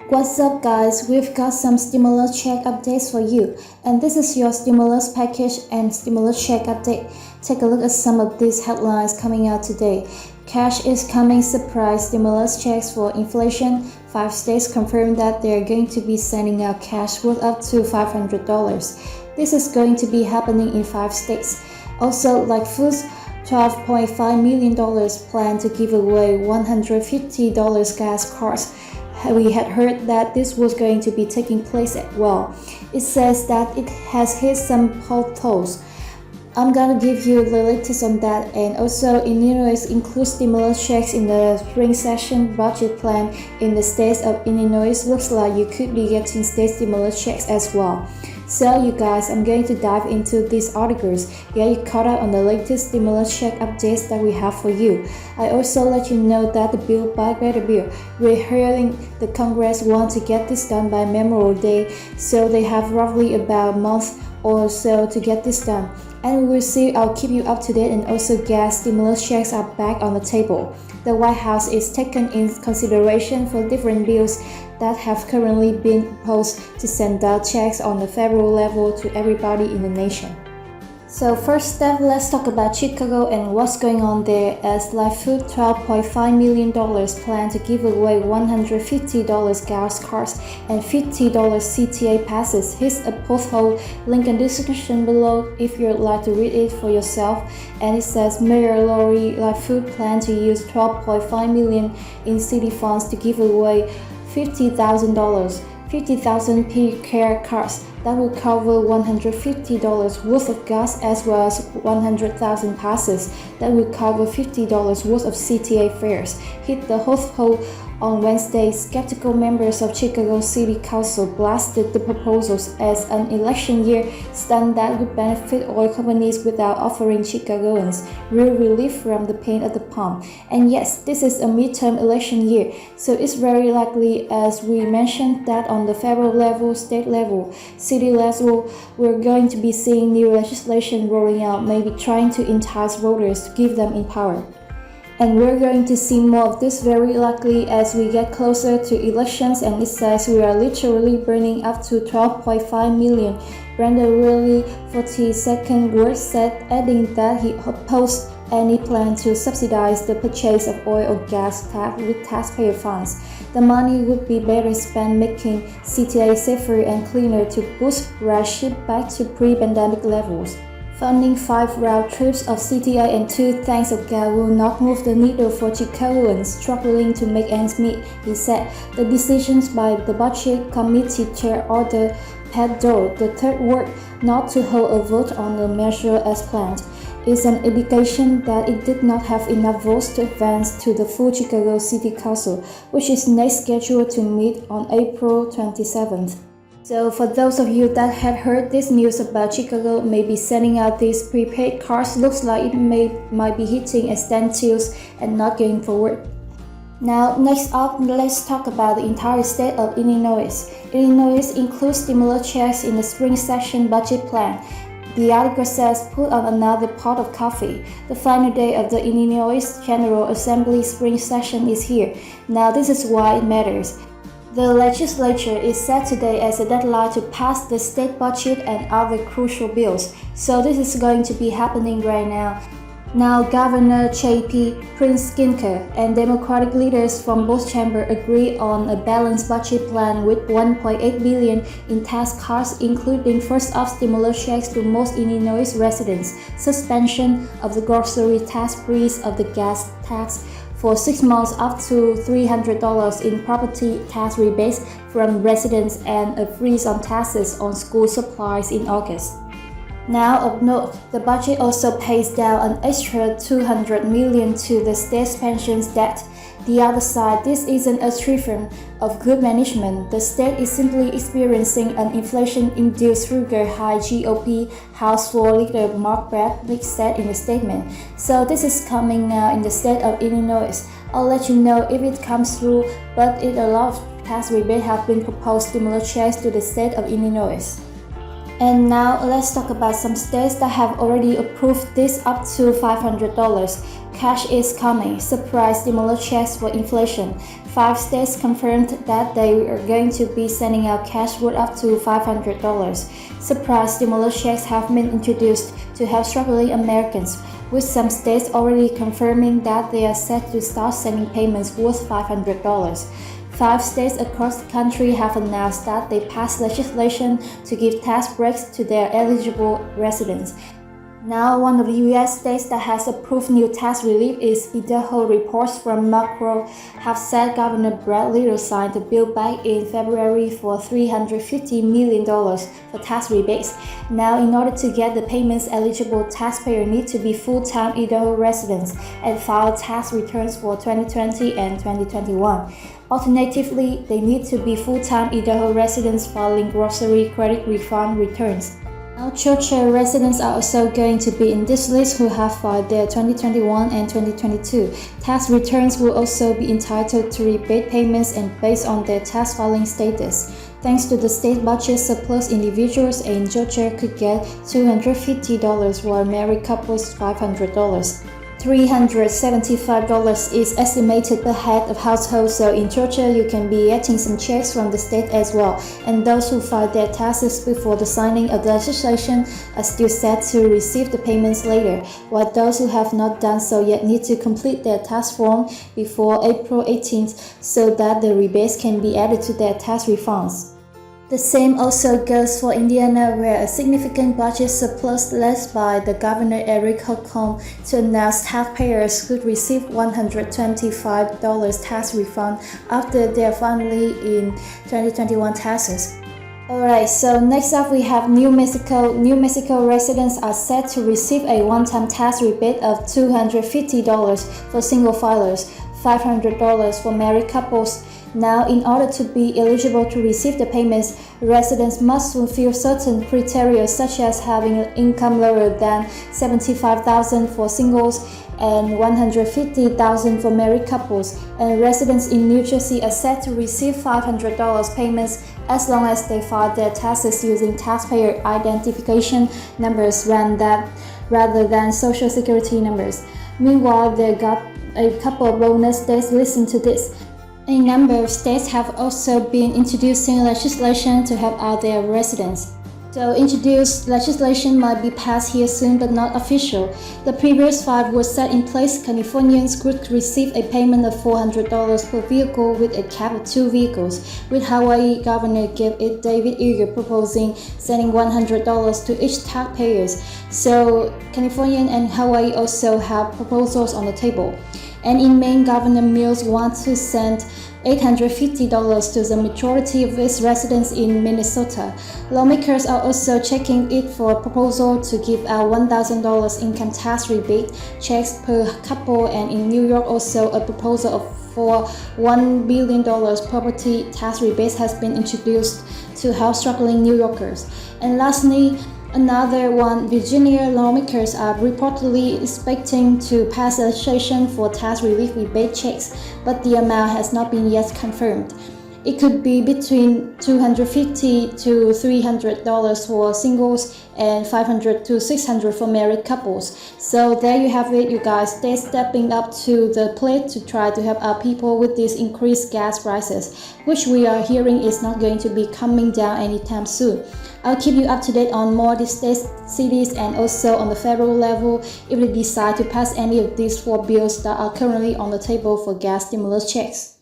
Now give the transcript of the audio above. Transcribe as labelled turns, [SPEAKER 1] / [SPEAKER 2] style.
[SPEAKER 1] What's up, guys? We've got some stimulus check updates for you, and this is your stimulus package and stimulus check update. Take a look at some of these headlines coming out today. Cash is coming surprise stimulus checks for inflation. 5 states confirmed that they are going to be sending out cash worth up to $500. This is going to be happening in 5 states. Also, like foods, $12.5 million plan to give away $150 gas cards. We had heard that this was going to be taking place as well. It says that it has hit some potholes. I'm gonna give you the latest on that, and also Illinois includes stimulus checks in the spring session budget plan in the state of Illinois. Looks like you could be getting state stimulus checks as well. So you guys, I'm going to dive into these articles, get you caught up on the latest stimulus check updates that we have for you. I also let you know that the Build Back Better bill, we're hearing the Congress want to get this done by Memorial Day, so they have roughly about a month or so to get this done. And we will see, I'll keep you up to date, and also gas stimulus checks are back on the table. The White House is taken in consideration for different bills that have currently been proposed to send out checks on the federal level to everybody in the nation. So first step, let's talk about Chicago and what's going on there, as Life Food $12.5 million plan to give away $150 gas cards and $50 CTA passes hits a pothole. Link in the description below if you'd like to read it for yourself. And it says Mayor Lori Life Food plan to use $12.5 million in city funds to give away $50,000 P-Care cards that will cover $150 worth of gas, as well as 100,000 passes that will cover $50 worth of CTA fares. Hit the hole on Wednesday. Skeptical members of Chicago City Council blasted the proposals as an election year stunt that would benefit oil companies without offering Chicagoans real relief from the pain at the pump. And yes, this is a midterm election year, so it's very likely, as we mentioned, that on the federal level, state level, city level, we're going to be seeing new legislation rolling out, maybe trying to entice voters to give them in power. And we're going to see more of this very likely as we get closer to elections, and it says we are literally burning up to $12.5 million. Brenda Wiley, 42nd Ward, said, adding that he opposed any plan to subsidize the purchase of oil or gas with taxpayer funds. The money would be better spent making CTA safer and cleaner to boost ridership back to pre-pandemic levels. Funding 5 round trips of CTA and 2 tanks of gas will not move the needle for Chicagoans struggling to make ends meet, he said. The decisions by the Budget Committee Chair Arthur Paddock, the third ward, not to hold a vote on the measure as planned, is an indication that it did not have enough votes to advance to the full Chicago City Council, which is next scheduled to meet on April 27th. So for those of you that had heard this news about Chicago maybe sending out these prepaid cards, looks like it might be hitting a standstill and not going forward. Now, next up, let's talk about the entire state of Illinois. Illinois includes stimulus checks in the spring session budget plan. The article says, put on another pot of coffee. The final day of the Illinois General Assembly spring session is here. Now, this is why it matters. The legislature is set today as a deadline to pass the state budget and other crucial bills, so this is going to be happening right now. Now, Governor J.P. Pritzker and Democratic leaders from both chambers agree on a balanced budget plan with $1.8 billion in tax cuts, including first-off stimulus checks to most Illinois residents, suspension of the grocery tax, freeze of the gas tax for 6 months, up to $300 in property tax rebates from residents, and a freeze on taxes on school supplies in August. Now of note, the budget also pays down an extra $200 million to the state's pensions debt. The other side, this isn't a treatment of good management. The state is simply experiencing an inflation-induced figure high, GOP House Floor Leader Mark Bradley said in a statement. So this is coming now in the state of Illinois. I'll let you know if it comes through, but a lot of tax rebates have been proposed stimulus checks to the state of Illinois. And now let's talk about some states that have already approved this up to $500. Cash is coming. Surprise stimulus checks for inflation. 5 states confirmed that they are going to be sending out cash worth up to $500. Surprise stimulus checks have been introduced to help struggling Americans, with some states already confirming that they are set to start sending payments worth $500. 5 states across the country have announced that they passed legislation to give tax breaks to their eligible residents. Now, one of the U.S. states that has approved new tax relief is Idaho. Reports from Macro have said Governor Brad Little signed a bill back in February for $350 million for tax rebates. Now, in order to get the payments, eligible taxpayers need to be full-time Idaho residents and file tax returns for 2020 and 2021. Alternatively, they need to be full-time Idaho residents filing grocery credit refund returns. Now, Georgia residents are also going to be in this list who have filed their 2021 and 2022 tax returns will also be entitled to rebate payments and based on their tax filing status. Thanks to the state budget surplus, individuals in Georgia could get $250 while married couples $500. $375 is estimated per head of household, so in Georgia you can be getting some checks from the state as well. And those who filed their taxes before the signing of the legislation are still set to receive the payments later, while those who have not done so yet need to complete their tax form before April 18th so that the rebates can be added to their tax refunds. The same also goes for Indiana, where a significant budget surplus led by the Governor Eric Holcomb to announce taxpayers could receive $125 tax refund after their family in 2021 taxes. Alright, so next up we have New Mexico. New Mexico residents are set to receive a one-time tax rebate of $250 for single filers, $500 for married couples. Now, in order to be eligible to receive the payments, residents must fulfill certain criteria such as having an income lower than $75,000 for singles and $150,000 for married couples. And residents in New Jersey are set to receive $500 payments as long as they file their taxes using taxpayer identification numbers rather than social security numbers. Meanwhile, they got a couple of bonus states. Listen to this. A number of states have also been introducing legislation to help out their residents. So introduced legislation might be passed here soon but not official. The previous 5 were set in place. Californians could receive a payment of $400 per vehicle with a cap of 2 vehicles, with Hawaii Governor David Eager proposing sending $100 to each taxpayer. So California and Hawaii also have proposals on the table. And in Maine, Governor Mills wants to send $850 to the majority of its residents in Minnesota. Lawmakers are also checking it for a proposal to give out $1,000 income tax rebate checks per couple, and in New York also a proposal for $1 billion property tax rebates has been introduced to help struggling New Yorkers. And lastly, another one, Virginia lawmakers are reportedly expecting to pass legislation for tax relief rebate checks, but the amount has not been yet confirmed. It could be between $250 to $300 for singles and $500 to $600 for married couples. So there you have it, you guys. They're stepping up to the plate to try to help our people with these increased gas prices, which we are hearing is not going to be coming down anytime soon. I'll keep you up to date on more of these states, cities, and also on the federal level if they decide to pass any of these 4 bills that are currently on the table for gas stimulus checks.